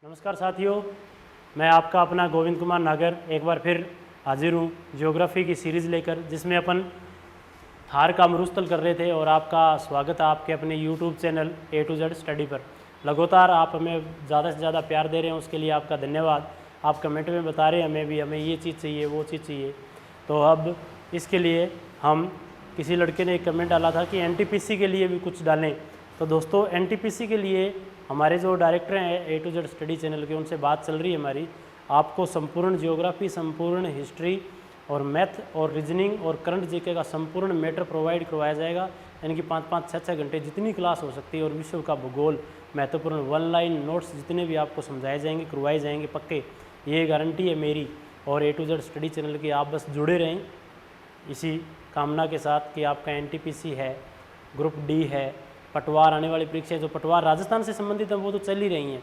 नमस्कार साथियों, मैं आपका अपना गोविंद कुमार नागर एक बार फिर हाजिर हूँ ज्योग्राफी की सीरीज़ लेकर, जिसमें अपन थार का मरुस्थल कर रहे थे। और आपका स्वागत है आपके अपने YouTube channel A to Z study पर। लगातार आप हमें ज़्यादा से ज़्यादा प्यार दे रहे हैं, उसके लिए आपका धन्यवाद। आप कमेंट में बता रहे हैं हमें ये चीज़ चाहिए, वो चीज़ चाहिए। तो अब इसके लिए हम किसी लड़के ने एक कमेंट डाला था कि NTPC के लिए भी कुछ डालें। तो दोस्तों, NTPC के लिए हमारे जो डायरेक्टर हैं A to Z study channel के, उनसे बात चल रही है हमारी। आपको संपूर्ण जियोग्राफी, संपूर्ण हिस्ट्री और मैथ और रीजनिंग और करंट जीके का संपूर्ण मैटर प्रोवाइड करवाया जाएगा। यानी कि 5-5, 6-6 घंटे जितनी क्लास हो सकती है। और विश्व का भूगोल, महत्वपूर्ण वन लाइन नोट्स जितने भी आपको समझाए जाएंगे, करवाए जाएंगे पक्के। ये गारंटी है मेरी और A to Z study channel की। आप बस जुड़े रहें इसी कामना के साथ कि आपका NTPC है, ग्रुप डी है, पटवार आने वाली परीक्षाएं, जो पटवार राजस्थान से संबंधित है वो तो चल ही रही हैं।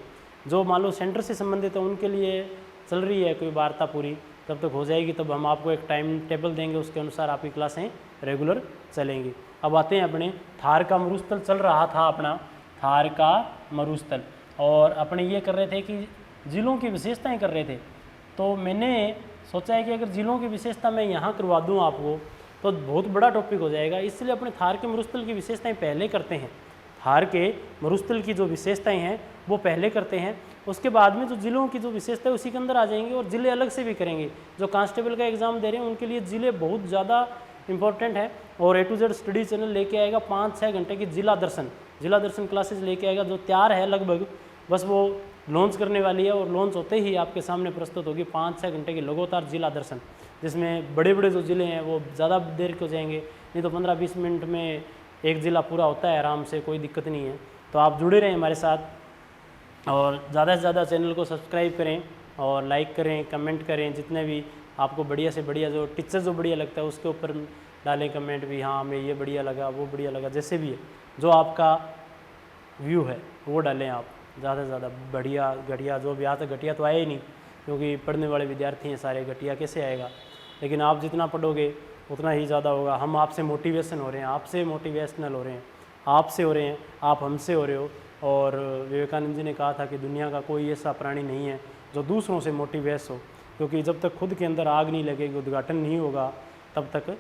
जो मान लो सेंटर से संबंधित है उनके लिए चल रही है कोई वार्ता पूरी, तब तक हो जाएगी। तब हम आपको एक टाइम टेबल देंगे, उसके अनुसार आपकी क्लासें रेगुलर चलेंगी। अब आते हैं अपने थार का मरुस्थल चल रहा था अपना थार का मरुस्थल, और अपने ये कर रहे थे कि ज़िलों की विशेषताएँ कर रहे थे। तो मैंने सोचा है कि अगर ज़िलों की विशेषता मैं यहाँ करवा दूँ आपको तो बहुत बड़ा टॉपिक हो जाएगा। इसलिए अपने थार के मरुस्थल की विशेषताएं पहले करते हैं। थार के मरुस्थल की जो विशेषताएं हैं वो पहले करते हैं, उसके बाद में जो ज़िलों की जो विशेषता है उसी के अंदर आ जाएंगे। और ज़िले अलग से भी करेंगे। जो कांस्टेबल का एग्ज़ाम दे रहे हैं उनके लिए ज़िले बहुत ज़्यादा इंपॉर्टेंट है। और A to Z study channel लेके आएगा 5-6 घंटे की जिला दर्शन क्लासेस लेके आएगा, जो तैयार है लगभग, बस वो लॉन्च करने वाली है। और लॉन्च होते ही आपके सामने प्रस्तुत होगी 5-6 घंटे की लगातार जिला दर्शन, जिसमें बड़े बड़े जो ज़िले हैं वो ज़्यादा देर के हो जाएंगे। नहीं तो 15-20 मिनट में एक ज़िला पूरा होता है आराम से, कोई दिक्कत नहीं है। तो आप जुड़े रहें हमारे साथ और ज़्यादा से ज़्यादा चैनल को सब्सक्राइब करें और लाइक करें, कमेंट करें। जितने भी आपको बढ़िया से बढ़िया, जो टीचर जो बढ़िया लगता है उसके ऊपर डालें कमेंट भी, हाँ हमें ये बढ़िया लगा, वो बढ़िया लगा, जैसे भी है जो आपका व्यू है वो डालें आप ज़्यादा से ज़्यादा। बढ़िया घटिया जो भी आता, घटिया तो आया ही नहीं क्योंकि पढ़ने वाले विद्यार्थी हैं सारे, घटिया कैसे आएगा। लेकिन आप जितना पढ़ोगे उतना ही ज़्यादा होगा। हम आपसे मोटिवेशन हो रहे हैं, आपसे मोटिवेशनल हो रहे हैं, आपसे हो रहे हैं, आप हमसे हो रहे हो। और विवेकानंद जी ने कहा था कि दुनिया का कोई ऐसा प्राणी नहीं है जो दूसरों से मोटिवेट हो, क्योंकि जब तक खुद के अंदर आग नहीं लगेगी, उद्घाटन नहीं होगा, तब तक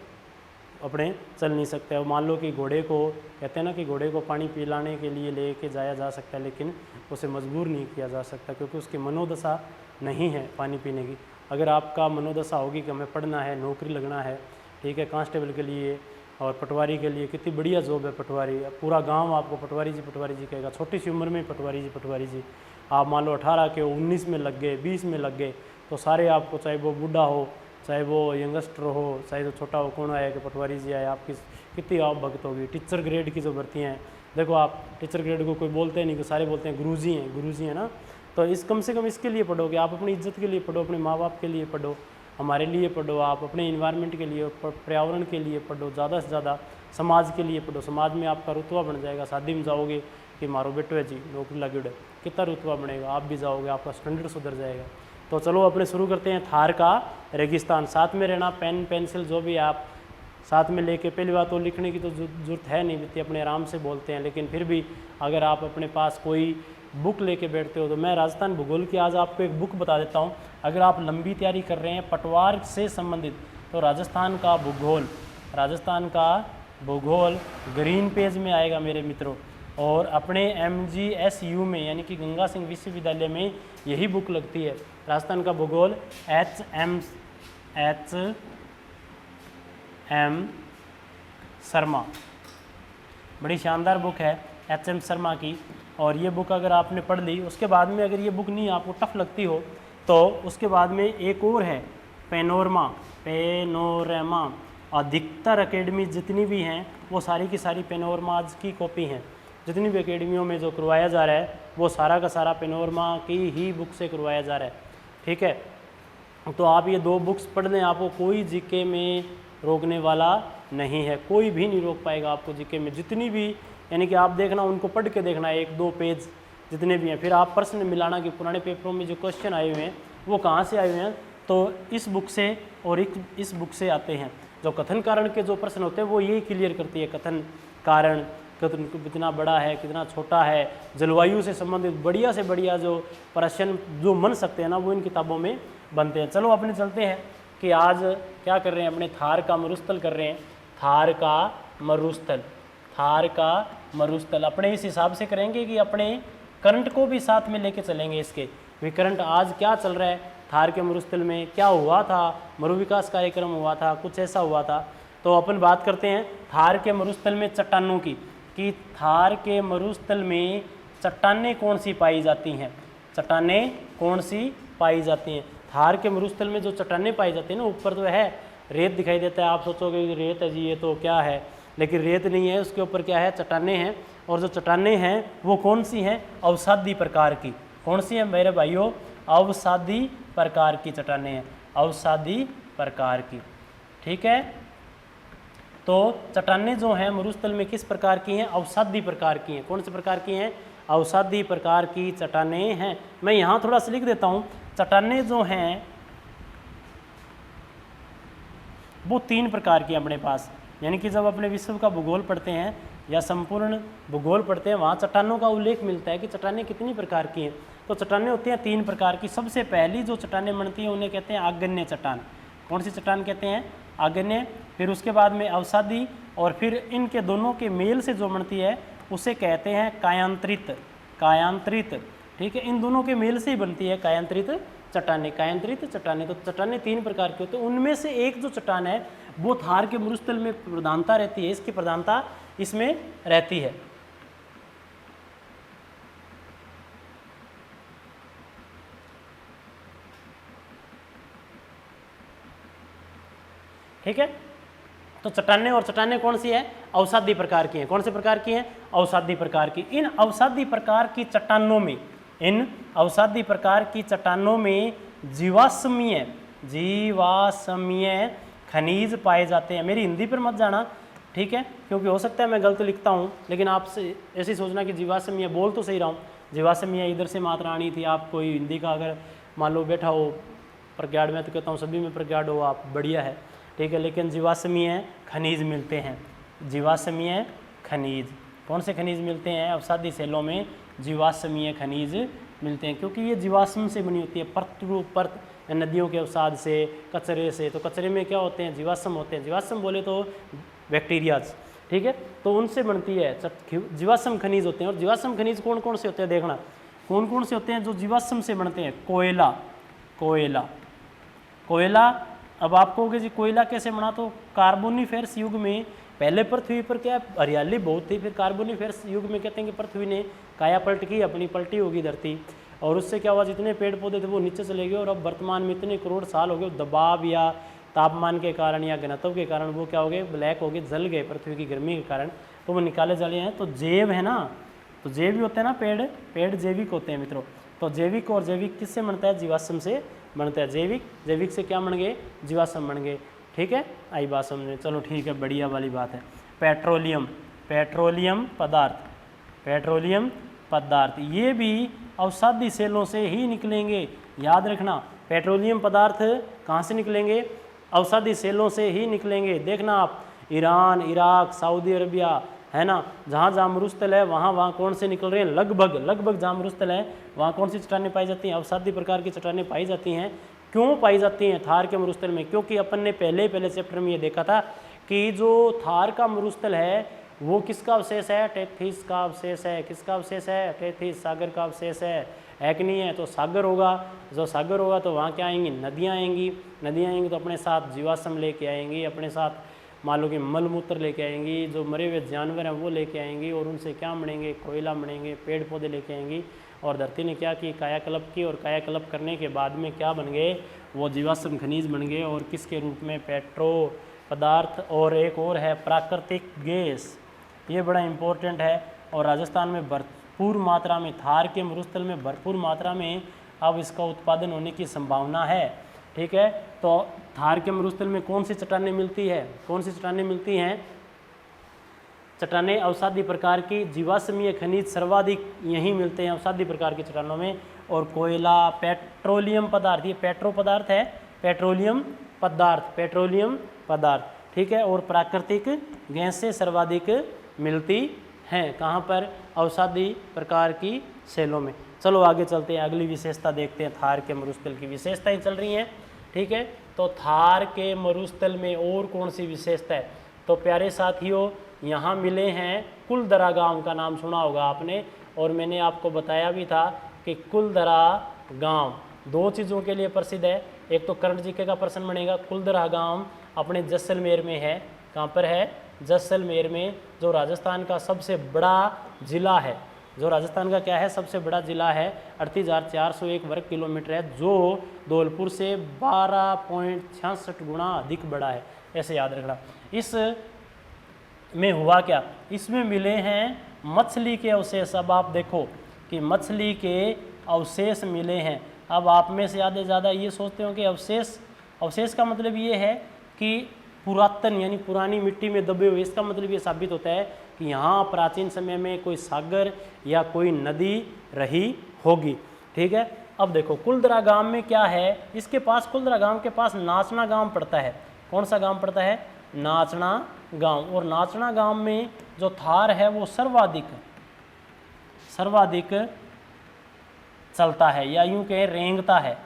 अपने चल नहीं सकते। अब मान लो कि घोड़े को, कहते हैं ना कि घोड़े को पानी पिलाने के लिए लेके जाया जा सकता है, लेकिन उसे मजबूर नहीं किया जा सकता, क्योंकि उसकी मनोदशा नहीं है पानी पीने की। अगर आपका मनोदशा होगी कि हमें पढ़ना है, नौकरी लगना है, ठीक है, कांस्टेबल के लिए और पटवारी के लिए कितनी बढ़िया जॉब है पटवारी। पूरा गांव आपको पटवारी जी कहेगा, छोटी सी उम्र में पटवारी जी। आप मान लो 18 के 19 में लग गए, 20 में लग गए, तो सारे आपको, चाहे वो बूढ़ा हो, चाहे वो यंगस्टर हो, चाहे तो छोटा हो, कौन आया कि पटवारी जी आए, आपकी कितनी आप भक्त होगी। टीचर ग्रेड की जो भर्तियाँ हैं, देखो आप टीचर ग्रेड को कोई बोलते नहीं, कि सारे बोलते हैं गुरुजी हैं ना। तो इस कम से कम इसके लिए पढ़ोगे, आप अपनी इज्जत के लिए पढ़ो, अपने माँ बाप के लिए पढ़ो, हमारे लिए पढ़ो, आप अपने इन्वायरमेंट के लिए, पर्यावरण के लिए पढ़ो, ज़्यादा से ज़्यादा समाज के लिए पढ़ो। समाज में आपका रुतबा बन जाएगा। शादी में जाओगे कि मारो बेटो है जी, नौकरी लगी उड़े, कितना रुतबा बनेगा, आप भी जाओगे, आपका स्टैंडर्ड सुधर जाएगा। तो चलो अपने शुरू करते हैं थार का रेगिस्तान। साथ में रहना, पेन पेंसिल जो भी आप साथ में लेके। पहली बात तो लिखने की तो जरूरत है नहीं, बिल्कुल अपने आराम से बोलते हैं, लेकिन फिर भी अगर आप अपने पास कोई बुक लेके बैठते हो तो मैं राजस्थान भूगोल की आज आपको एक बुक बता देता हूँ। अगर आप लंबी तैयारी कर रहे हैं पटवार से संबंधित, तो राजस्थान का भूगोल ग्रीन पेज में आएगा मेरे मित्रों। और अपने MGSU में, यानी कि गंगा सिंह विश्वविद्यालय में यही बुक लगती है, राजस्थान का भूगोल HM शर्मा। बड़ी शानदार बुक है HM शर्मा की। और ये बुक अगर आपने पढ़ ली, उसके बाद में अगर ये बुक नहीं आपको टफ लगती हो, तो उसके बाद में एक और है पेनोरमा। अधिकतर एकेडमी जितनी भी हैं वो सारी की सारी पेनोरमाज की कॉपी हैं। जितनी भी एकेडमियों में जो करवाया जा रहा है वो सारा का सारा पेनोरमा की ही बुक से करवाया जा रहा है, ठीक है। तो आप ये 2 बुक्स पढ़ लें, आपको कोई जीके में रोकने वाला नहीं है, कोई भी नहीं रोक पाएगा आपको जीके में। जितनी भी, यानी कि आप देखना, उनको पढ़ के देखना 1-2 पेज जितने भी हैं, फिर आप प्रश्न मिलाना कि पुराने पेपरों में जो क्वेश्चन आए हुए हैं वो कहाँ से आए हुए हैं। तो इस बुक से और इस बुक से आते हैं। जो कथन कारण के जो प्रश्न होते हैं वो ये क्लियर करती है, कथन कारण कितना बड़ा है, कितना छोटा है, जलवायु से संबंधित बढ़िया से बढ़िया जो प्रश्न जो बन सकते हैं ना, वो इन किताबों में बनते हैं। चलो अपने चलते हैं कि आज क्या कर रहे हैं, अपने थार का मरुस्थल कर रहे हैं। थार का मरुस्थल, थार का मरुस्थल अपने इस हिसाब से करेंगे कि अपने करंट को भी साथ में लेके चलेंगे। इसके भी करंट आज क्या चल रहा है, थार के मरुस्थल में क्या हुआ था, मरु विकास कार्यक्रम हुआ था, कुछ ऐसा हुआ था। तो अपन बात करते हैं थार के मरुस्थल में चट्टानों की, कि थार के मरुस्थल में चट्टानें कौन सी पाई जाती हैं, चट्टानें कौन सी पाई जाती हैं। थार के मरुस्थल में जो चट्टानें पाई जाती हैं ना, ऊपर तो है रेत दिखाई देता है, आप सोचोगे कि रेत है जी ये तो क्या है, लेकिन रेत नहीं है, उसके ऊपर क्या है, चट्टानें हैं। और जो चट्टानें हैं वो कौन सी हैं, अवसादी प्रकार की। कौन सी है मेरे भाइयों, अवसादी प्रकार की चट्टानें हैं, अवसादी प्रकार की। ठीक है, तो चट्टानें जो हैं मरुस्थल में किस प्रकार की हैं, अवसादी प्रकार की हैं। कौन से प्रकार की हैं, अवसादी प्रकार की चट्टानें हैं। मैं यहाँ थोड़ा सा लिख देता हूँ, चट्टानें जो हैं वो 3 प्रकार की अपने पास, यानी कि जब अपने विश्व का भूगोल पढ़ते हैं या संपूर्ण भूगोल पढ़ते हैं, वहाँ चट्टानों का उल्लेख मिलता है कि चट्टानें कितनी प्रकार की हैं। तो चट्टानें होती हैं 3 प्रकार की। सबसे पहली जो चट्टानें बनती हैं उन्हें कहते हैं आग्नेय चट्टान। कौन सी चट्टान कहते हैं, आग्नेय। फिर उसके बाद में अवसादी, और फिर इनके दोनों के मेल से जो बनती है उसे कहते हैं कायांतरित, कायांतरित। ठीक है, इन दोनों के मेल से ही बनती है कायांतरित चट्टानें, कायांतरित चट्टानें। तो चट्टानें 3 प्रकार की होती हैं, उनमें से एक जो चट्टान है वो थार के मरुस्थल में प्रधानता रहती है, इसकी प्रधानता इसमें रहती है। ठीक है, तो चट्टानें, और चट्टानें कौन सी है, अवसादी प्रकार की हैं। कौन से प्रकार की हैं, अवसादी प्रकार की। इन अवसादी प्रकार की चट्टानों में, इन अवसादी प्रकार की चट्टानों में जीवाश्मीय, जीवाश्मीय खनिज पाए जाते हैं। मेरी हिंदी पर मत जाना, ठीक है, क्योंकि हो सकता है मैं गलत लिखता हूँ, लेकिन आपसे ऐसे सोचना कि जीवाश्मीय, बोल तो सही रहा हूँ, जीवाश्मीय इधर से मात्रा आनी थी। आप कोई हिंदी का अगर मान लो बैठा हो प्रज्ञान में, तो कहता हूँ सभी में प्रज्ञान हो आप, बढ़िया है, ठीक है। लेकिन जीवाश्मीय खनिज मिलते हैं, जीवाश्मीय खनिज। कौन से खनिज मिलते हैं, अवसादी सेलों में जीवाश्मीय खनिज मिलते हैं, क्योंकि ये जीवाश्म से बनी होती है, परत नदियों के अवसाद से, कचरे से। तो कचरे में क्या होते हैं, जीवाश्म होते हैं। जीवाश्म बोले तो बैक्टीरियाज, ठीक है, तो उनसे बनती है जीवाश्म खनिज होते हैं। और जीवाश्म खनिज कौन कौन से होते हैं, देखना कौन कौन से होते हैं जो जीवाश्म से बनते हैं। कोयला, कोयला, कोयला। अब आप कहोगे जी कोयला कैसे बना, तो कार्बोनिफेरस युग में पहले पृथ्वी पर क्या हरियाली बहुत थी, फिर कार्बोनिफेरस युग में कहते हैं कि पृथ्वी ने काया पलट की, अपनी पलटी होगी धरती, और उससे क्या हुआ, जितने पेड़ पौधे थे वो नीचे चले गए, और अब वर्तमान में इतने करोड़ साल हो गए, दबाव या तापमान के कारण या घनत्व के कारण वो क्या हो गए, ब्लैक हो गए, जल गए पृथ्वी की गर्मी के कारण, तो वो निकाले जा रहे हैं। तो जैव है ना, तो जैव भी होते हैं ना, पेड़ जैविक होते हैं मित्रों। तो जैविक और जैविक किससे बनता है, जीवाश्म से बनता है। जैविक, जैविक से क्या बन गए, जीवाश्म बन गए। ठीक है, आई बात समझे, चलो ठीक है, बढ़िया वाली बात है। पेट्रोलियम, पेट्रोलियम पदार्थ, पेट्रोलियम पदार्थ ये भी अवसादी सेलों से ही निकलेंगे, याद रखना। पेट्रोलियम पदार्थ कहाँ से निकलेंगे, अवसादी सेलों से ही निकलेंगे। देखना आप, ईरान, इराक, सऊदी अरबिया, है ना, जहाँ जहाँ मरुस्थल है वहाँ वहाँ कौन से निकल रहे हैं, लगभग जहाँ मरुस्थल है वहाँ कौन सी चट्टानें पाई जाती हैं, अवसादी प्रकार की चट्टानें पाई जाती हैं। क्यों पाई जाती हैं थार के मरुस्थल में, क्योंकि अपन ने पहले चैप्टर में ये देखा था कि जो थार का मरुस्थल है वो किसका अवशेष है, टेथिस का अवशेष है। किसका अवशेष है, टेथिस, सागर का अवशेष है कि नहीं है, तो सागर होगा। जो सागर होगा तो वहाँ क्या आएंगी, नदियाँ आएंगी, नदियाँ आएंगी तो अपने साथ जीवाश्म लेके आएंगी, अपने साथ मान लो कि मलमूत्र लेके आएंगी, जो मरे हुए जानवर हैं वो लेके आएंगी, और उनसे क्या बनेंगे, कोयला बनेंगे, पेड़ पौधे लेके आएंगी। और धरती ने क्या की, कायाकल्प की, और कायाकल्प करने के बाद में क्या बन गए, वो जीवाश्म खनिज बन गए, और किसके रूप में, पेट्रो पदार्थ। और एक और है प्राकृतिक गैस, ये बड़ा इम्पोर्टेंट है, और राजस्थान में भरपूर मात्रा में, थार के मरुस्थल में भरपूर मात्रा में अब इसका उत्पादन होने की संभावना है। ठीक है, तो थार के मरुस्थल में कौन सी चट्टानें मिलती है, कौन सी चट्टानें मिलती हैं, चट्टानें अवसादी प्रकार की, जीवाश्मीय खनिज सर्वाधिक यहीं मिलते हैं अवसादी प्रकार की चट्टानों में, और कोयला, पेट्रोलियम पदार्थ, ये पेट्रो पदार्थ है, पेट्रोलियम पदार्थ, पेट्रोलियम पदार्थ। ठीक है, और प्राकृतिक गैस से सर्वाधिक मिलती हैं। कहाँ पर? औषधि प्रकार की सेलों में। चलो आगे चलते हैं, अगली विशेषता देखते हैं। थार के मरुस्थल की विशेषताएं चल रही हैं, ठीक है। तो थार के मरुस्थल में और कौन सी विशेषता है? तो प्यारे साथियों, यहाँ मिले हैं कुलधरा गांव, का नाम सुना होगा आपने, और मैंने आपको बताया भी था कि कुलधरा गांव दो चीज़ों के लिए प्रसिद्ध है। एक तो कर्ण जीके का प्रश्न बनेगा, कुलधरा गांव अपने जैसलमेर में है। कहाँ पर है? जैसलमेर में, जो राजस्थान का सबसे बड़ा जिला है। जो राजस्थान का क्या है? सबसे बड़ा जिला है। 38,401 वर्ग किलोमीटर है, जो धौलपुर से 12.66 गुना अधिक बड़ा है, ऐसे याद रखना। इस में हुआ क्या? इसमें मिले हैं मछली के अवशेष। अब आप देखो कि मछली के अवशेष मिले हैं। अब आप में से आधे ज़्यादा ये सोचते हो कि अवशेष का मतलब ये है कि पुरातन यानी पुरानी मिट्टी में दबे हुए। इसका मतलब ये साबित होता है कि यहाँ प्राचीन समय में कोई सागर या कोई नदी रही होगी, ठीक है। अब देखो कुलधरा गांव में क्या है, इसके पास, कुलधरा गांव के पास नाचना गांव पड़ता है। कौन सा गांव पड़ता है? नाचना गांव। और नाचना गांव में जो थार है वो सर्वाधिक चलता है, या यूं कहें रेंगता है,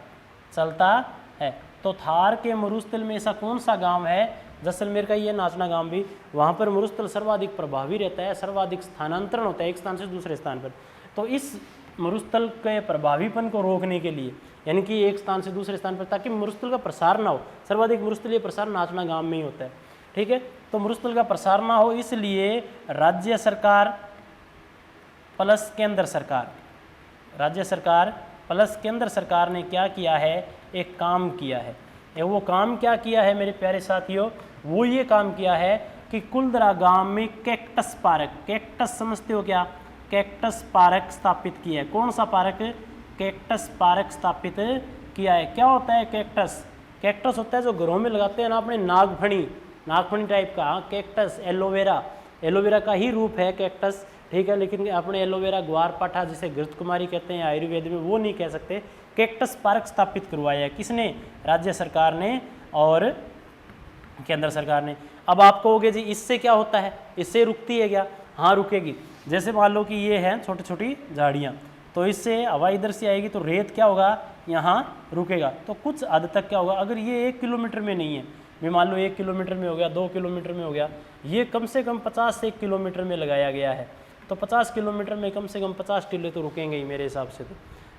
चलता है। तो थार के मरुस्थल में ऐसा कौन सा गांव है? जैसलमेर का ये नाचना गांव भी। वहाँ पर मरुस्थल सर्वाधिक प्रभावी रहता है, सर्वाधिक स्थानांतरण होता है एक स्थान से दूसरे स्थान पर। तो इस मरुस्थल के प्रभावीपन को रोकने के लिए, यानी कि एक स्थान से दूसरे स्थान पर, ताकि मरुस्थल का प्रसार ना हो, सर्वाधिक मरुस्थलीय प्रसार नाचना गांव में ही होता है, ठीक है। तो मरुस्थल का प्रसार ना हो, इसलिए राज्य सरकार प्लस केंद्र सरकार, राज्य सरकार प्लस केंद्र सरकार ने क्या किया है? एक काम किया है। वो काम क्या किया है मेरे प्यारे साथियों? वो ये काम किया है कि कुलधरा गांव में कैक्टस पार्क, कैक्टस समझते हो क्या? कैक्टस पार्क स्थापित किया है। कौन सा पार्क? कैक्टस पार्क स्थापित किया है। क्या होता है कैक्टस? कैक्टस होता है जो घरों में लगाते हैं ना अपने, नागफनी टाइप का। कैक्टस एलोवेरा का ही रूप है कैक्टस, ठीक है। लेकिन अपने एलोवेरा ग्वारपाठा जिसे घृत कुमारी कहते हैं आयुर्वेद में, वो नहीं कह सकते। कैक्टस पार्क स्थापित करवाया है। किसने? राज्य सरकार ने और केंद्र सरकार ने। अब आप कहोगे जी इससे क्या होता है? इससे रुकती है क्या? हाँ रुकेगी। जैसे मान लो कि ये हैं छोटी छोटी झाड़ियाँ, तो इससे हवा इधर से आएगी तो रेत क्या होगा? यहाँ रुकेगा। तो कुछ हद तक क्या होगा? अगर ये 1 किलोमीटर में नहीं है, मैं मान लो 1 किलोमीटर में हो गया, 2 किलोमीटर में हो गया, ये कम से कम 50 से 1 किलोमीटर में लगाया गया है। तो 50 किलोमीटर में कम से कम 50 टिल्ले तो रुकेंगे ही मेरे हिसाब से, तो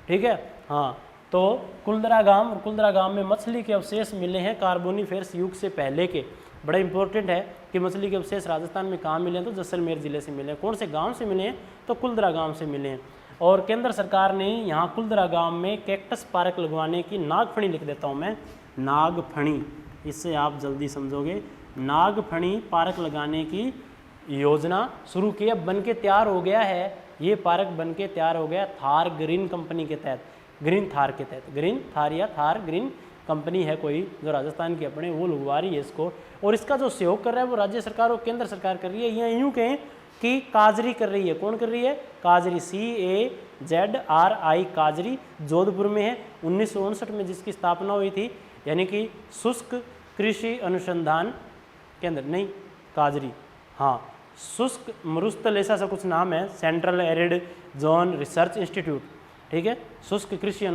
ठीक है। हाँ, तो कुलधरा गांव में मछली के अवशेष मिले हैं कार्बोनिफेरस युग से पहले के। बड़ा इंपॉर्टेंट है कि मछली के अवशेष राजस्थान में कहाँ मिले हैं? तो जैसलमेर जिले से मिले हैं। कौन से गांव से मिले हैं? तो कुलधरा गांव से मिले हैं। और केंद्र सरकार ने यहाँ कुलधरा गांव में कैक्टस पार्क लगवाने की, नागफणी लिख देता हूँ मैं, नागफणी, इससे आप जल्दी समझोगे, नागफणी पार्क लगाने की योजना शुरू की। अब बन के तैयार हो गया है, ये पार्क बन के तैयार हो गया थार ग्रीन कंपनी के तहत, ग्रीन थार के तहत। ग्रीन थार या थार ग्रीन कंपनी है कोई जो राजस्थान की अपने, वो लगवा रही है इसको। और इसका जो सहयोग कर रहा है वो राज्य सरकार और केंद्र सरकार कर रही है। या यूँ कहें कि काजरी कर रही है। कौन कर रही है? काजरी, CAZRI काजरी, जोधपुर में है। 1959 में जिसकी स्थापना हुई थी, यानी कि शुष्क कृषि अनुसंधान केंद्र, नहीं काजरी, हाँ, शुष्क मरुस्थल ऐसा सा कुछ नाम है, central arid zone research institute, ठीक है। शुष्क कृषि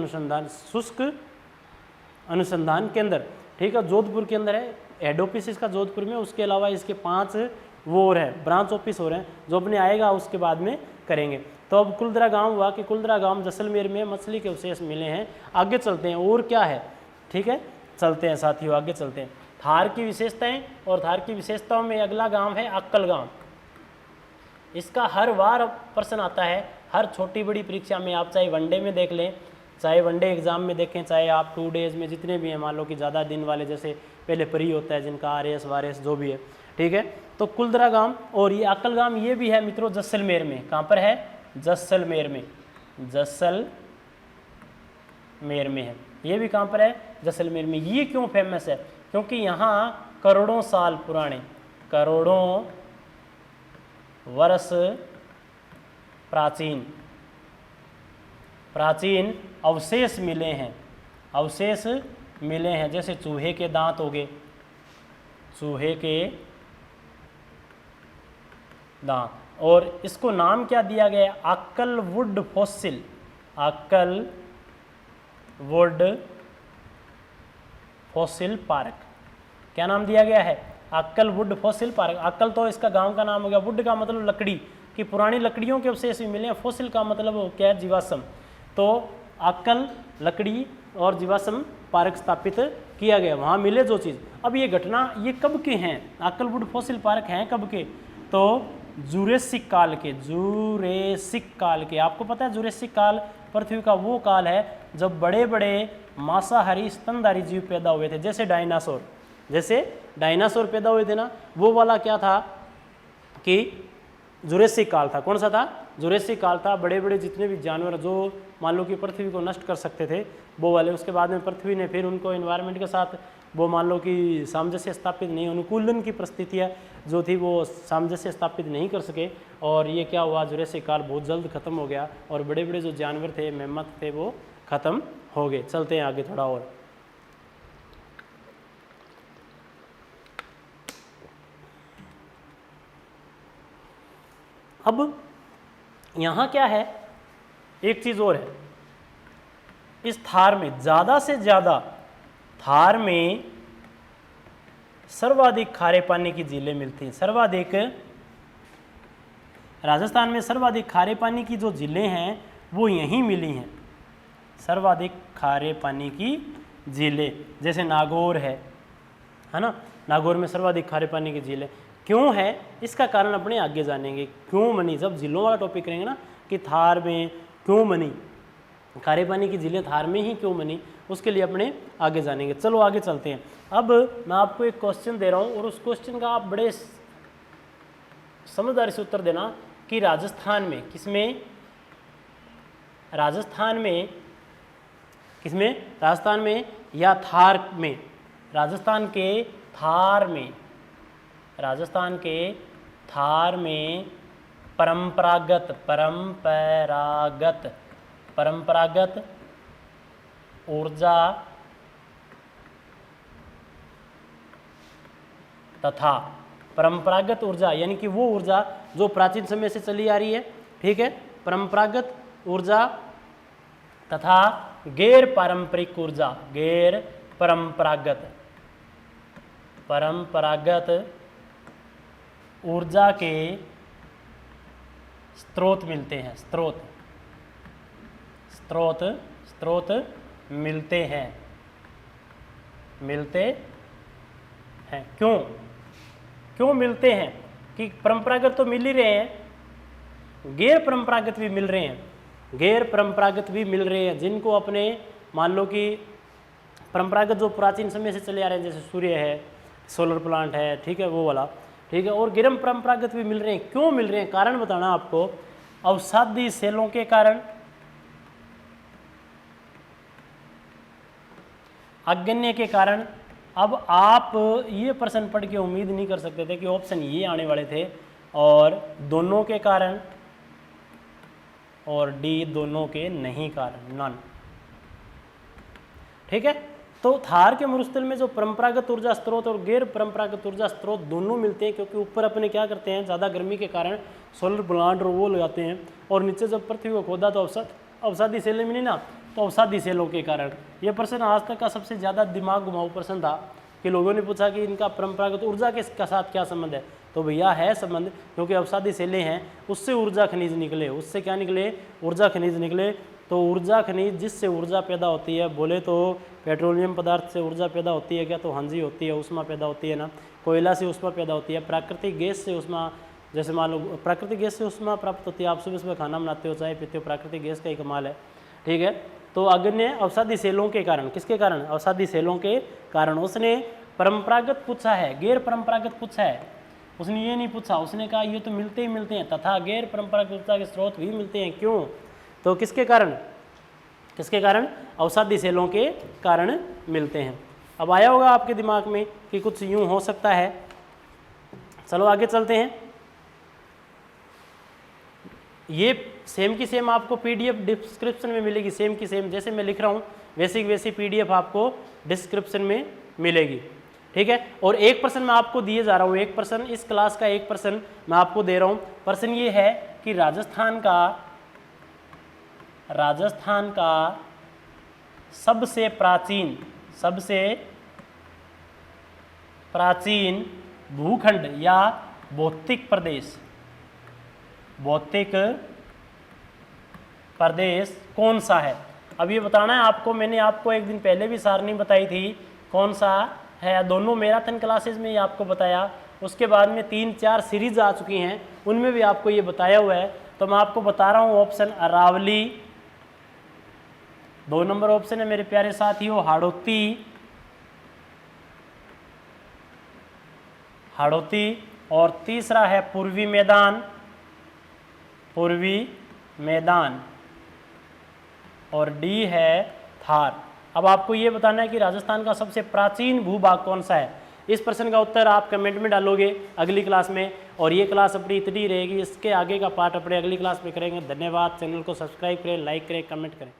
अनुसंधान केंद्र, ठीक है, जोधपुर के अंदर है। हेड ऑफिस इसका जोधपुर में, उसके अलावा इसके 5 वो और है ब्रांच ऑफिस हो रहे हैं, जो अपने आएगा उसके बाद में करेंगे। तो अब कुलधरा गांव हुआ कि कुलधरा गांव जैसलमेर में मछली के अवशेष मिले हैं। आगे चलते हैं और क्या है, ठीक है, चलते हैं साथियों, आगे चलते हैं। थार की विशेषताएं, और थार की विशेषताओं में अगला गांव है अक्कल गांव। इसका हर बार प्रश्न आता है, हर छोटी बड़ी परीक्षा में, आप चाहे वनडे में देख लें, चाहे वनडे एग्जाम में देखें, चाहे आप 2 डेज में, जितने भी हैं, मान लो कि ज़्यादा दिन वाले, जैसे पहले प्री होता है जिनका RS वारस जो भी है, ठीक है। तो कुलधरा गांव और ये अक्कल गांव ये भी है मित्रों जैसलमेर में। कहाँ पर है? जैसलमेर में, जैसलमेर में है। ये भी कहाँ पर है? जैसलमेर में। ये क्यों फेमस है? क्योंकि यहाँ करोड़ों साल पुराने, करोड़ों वर्ष प्राचीन अवशेष मिले हैं, जैसे चूहे के दांत हो गए, चूहे के दांत। और इसको नाम क्या दिया गया? आक्कलवुड फॉसिल, आक्कलवुड फॉसिल पार्क। क्या नाम दिया गया है? आक्कलवुड फॉसिल पार्क। आक्कल तो इसका गांव का नाम हो गया, वुड का मतलब लकड़ी की पुरानी लकड़ियों के अवशेष भी मिले हैं, फॉसिल का मतलब क्या है? जीवाश्म। तो आक्कल लकड़ी और जीवाश्म पार्क स्थापित किया गया, वहाँ मिले जो चीज़। अब ये घटना ये कब के हैं? आक्कलवुड फॉसिल पार्क हैं कब के? तो जूरेसिक काल के, जूरेसिक काल के। आपको पता है जूरेसिक काल पृथ्वी का वो काल है जब बड़े बड़े मांसाहारी स्तनधारी जीव पैदा हुए थे, जैसे डायनासोर, जैसे डायनासोर पैदा हुए थे ना, वो वाला क्या था कि जुरेसिक काल था। कौन सा था? जुरेसिक काल था। बड़े बड़े जितने भी जानवर जो मान लो कि पृथ्वी को नष्ट कर सकते थे वो वाले। उसके बाद में पृथ्वी ने फिर उनको एनवायरनमेंट के साथ वो मान लो कि सामंजस्य स्थापित नहीं, अनुकूलन की परिस्थितियाँ जो थी वो सामंजस्य स्थापित नहीं कर सके, और ये क्या हुआ? जुरेसिक काल बहुत जल्द खत्म हो गया और बड़े बड़े जो जानवर थे, मेमथ थे, वो खत्म हो गए। चलते हैं आगे थोड़ा और। अब यहाँ क्या है? एक चीज़ और है, इस थार में ज़्यादा से ज़्यादा, थार में सर्वाधिक खारे पानी की झीलें मिलती हैं। सर्वाधिक, राजस्थान में सर्वाधिक खारे पानी की जो झीलें हैं वो यहीं मिली हैं। सर्वाधिक खारे पानी की झीलें जैसे नागौर है ना, नागौर में सर्वाधिक खारे पानी की झीलें। क्यों है? इसका कारण अपने आगे जानेंगे। क्यों बनी? जब झीलों वाला टॉपिक करेंगे ना कि थार में क्यों बनी, खारे पानी की झीलें थार में ही क्यों बनी, उसके लिए अपने आगे जानेंगे। चलो आगे चलते हैं। अब मैं आपको एक क्वेश्चन दे रहा हूँ और उस क्वेश्चन का आप बड़े समझदारी से उत्तर देना कि राजस्थान में किसमें, राजस्थान में किसमें, राजस्थान में या थार में? राजस्थान के थार में, राजस्थान के थार में परंपरागत, परंपरागत, परंपरागत ऊर्जा तथा, परंपरागत ऊर्जा यानी कि वो ऊर्जा जो प्राचीन समय से चली आ रही है, ठीक है, परंपरागत ऊर्जा तथा गैर पारंपरिक ऊर्जा, गैर परंपरागत, परंपरागत ऊर्जा के स्रोत मिलते हैं। स्रोत, स्रोत, स्रोत मिलते हैं, मिलते हैं। क्यों? क्यों मिलते हैं? कि परंपरागत तो मिल ही रहे हैं, गैर परंपरागत भी मिल रहे हैं, गैर परंपरागत भी मिल रहे हैं, जिनको अपने मान लो कि परंपरागत जो प्राचीन समय से चले आ रहे हैं, जैसे सूर्य है, सोलर प्लांट है, ठीक है, वो वाला, ठीक है, और गैर परंपरागत भी मिल रहे हैं। क्यों मिल रहे हैं? कारण बताना आपको। अवसादी सेलों के कारण, अग्न्य के कारण। अब आप ये प्रश्न पढ़ के उम्मीद नहीं कर सकते थे कि ऑप्शन ये आने वाले थे, और दोनों के कारण और डी दोनों के नहीं कारण, नॉन, ठीक है। तो थार के मरुस्थल में जो परंपरागत ऊर्जा स्रोत और गैर परंपरागत ऊर्जा स्रोत दोनों मिलते हैं, क्योंकि ऊपर अपने क्या करते हैं, ज़्यादा गर्मी के कारण सोलर प्लांट और वो लगाते हैं, और नीचे जब पृथ्वी को खोदा तो अवसादी सेलें मिली ना, तो अवसादी सेलों के कारण। ये प्रश्न आज तक का सबसे ज़्यादा दिमाग घुमाऊ प्रश्न था कि लोगों ने पूछा कि इनका परंपरागत ऊर्जा के साथ क्या संबंध है, तो भैया है संबंध, क्योंकि अवसादी सेलें हैं, उससे ऊर्जा खनिज निकले, उससे क्या निकले, ऊर्जा खनिज निकले। तो ऊर्जा खनिज जिससे ऊर्जा पैदा होती है, बोले तो पेट्रोलियम पदार्थ से ऊर्जा पैदा होती है क्या, तो हाँ जी होती है, ऊष्मा पैदा होती है ना, कोयला से ऊष्मा पैदा होती है, प्राकृतिक गैस से ऊष्मा, जैसे मान लो प्राकृतिक गैस से ऊष्मा प्राप्त होती है, आप सुबह सुबह खाना बनाते हो, चाय पीते हो, प्राकृतिक गैस का ही कमाल है, ठीक है। तो अग्न्य अवसादी सेलों के कारण, किसके कारण, अवसादी सेलों के कारण। उसने परंपरागत पूछा है, गैर परंपरागत पूछा है, उसने ये नहीं पूछा, उसने कहा ये तो मिलते ही मिलते हैं, तथा गैर परंपरागत ऊर्जा के स्रोत भी मिलते हैं। क्यों? तो किसके कारण, किसके कारण, अवसादी सेलों के कारण मिलते हैं। अब आया होगा आपके दिमाग में कि कुछ यूं हो सकता है। चलो आगे चलते हैं। ये सेम की सेम आपको पीडीएफ डिस्क्रिप्शन में मिलेगी, सेम की सेम, जैसे मैं लिख रहा हूँ वैसी की वैसी पीडीएफ आपको डिस्क्रिप्शन में मिलेगी, ठीक है। और एक प्रश्न मैं आपको दिए जा रहा हूँ, एक प्रश्न इस क्लास का एक प्रश्न मैं आपको दे रहा हूँ। प्रश्न ये है कि राजस्थान का सबसे प्राचीन भूखंड या भौतिक प्रदेश कौन सा है। अब ये बताना है आपको, मैंने आपको एक दिन पहले भी सारणी बताई थी कौन सा है, दोनों मैराथन क्लासेस में ही आपको बताया। उसके बाद में 3-4 सीरीज आ चुकी हैं, उनमें भी आपको ये बताया हुआ है। तो मैं आपको बता रहा हूँ ऑप्शन अरावली, 2 नंबर ऑप्शन है मेरे प्यारे साथियों हाड़ौती, और तीसरा है पूर्वी मैदान, और डी है थार। अब आपको ये बताना है कि राजस्थान का सबसे प्राचीन भूभाग कौन सा है। इस प्रश्न का उत्तर आप कमेंट में डालोगे अगली क्लास में, और ये क्लास अपनी इतनी रहेगी, इसके आगे का पार्ट अपने अगली क्लास में करेंगे। धन्यवाद। चैनल को सब्सक्राइब करें, लाइक करें, कमेंट करें।